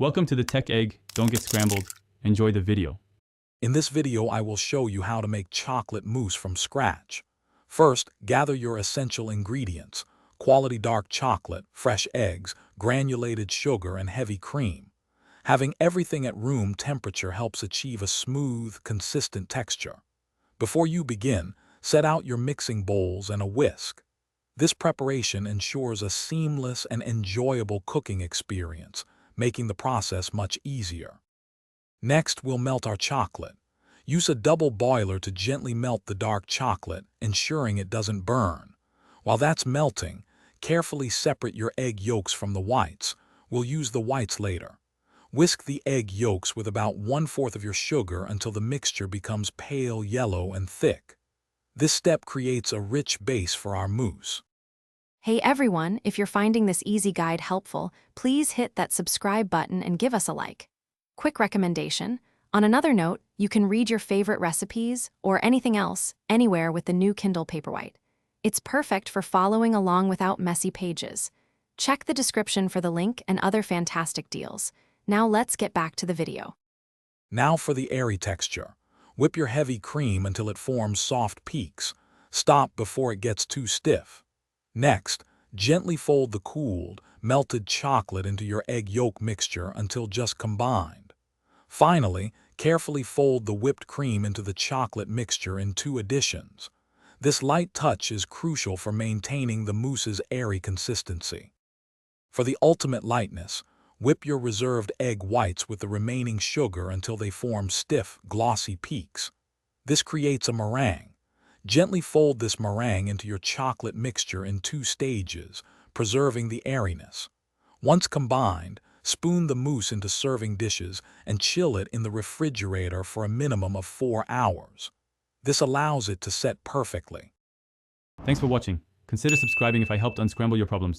Welcome to the Tech Egg. Don't get scrambled. Enjoy the video. In this video, I will show you how to make chocolate mousse from scratch. First, gather your essential ingredients: quality dark chocolate, fresh eggs, granulated sugar, and heavy cream. Having everything at room temperature helps achieve a smooth, consistent texture. Before you begin, set out your mixing bowls and a whisk. This preparation ensures a seamless and enjoyable cooking experience, making the process much easier. Next, we'll melt our chocolate. Use a double boiler to gently melt the dark chocolate, ensuring it doesn't burn. While that's melting, carefully separate your egg yolks from the whites. We'll use the whites later. Whisk the egg yolks with about 1/4 of your sugar until the mixture becomes pale yellow and thick. This step creates a rich base for our mousse. Hey everyone, if you're finding this easy guide helpful, please hit that subscribe button and give us a like. Quick recommendation: on another note, you can read your favorite recipes or anything else anywhere with the new Kindle Paperwhite. It's perfect for following along without messy pages. Check the description for the link and other fantastic deals. Now let's get back to the video. Now for the airy texture. Whip your heavy cream until it forms soft peaks. Stop before it gets too stiff. Next, gently fold the cooled, melted chocolate into your egg yolk mixture until just combined. Finally, carefully fold the whipped cream into the chocolate mixture in 2 additions. This light touch is crucial for maintaining the mousse's airy consistency. For the ultimate lightness, whip your reserved egg whites with the remaining sugar until they form stiff, glossy peaks. This creates a meringue. Gently fold this meringue into your chocolate mixture in 2 stages, preserving the airiness. Once combined, spoon the mousse into serving dishes and chill it in the refrigerator for a minimum of 4 hours. This allows it to set perfectly. Thanks for watching. Consider subscribing if I helped unscramble your problems.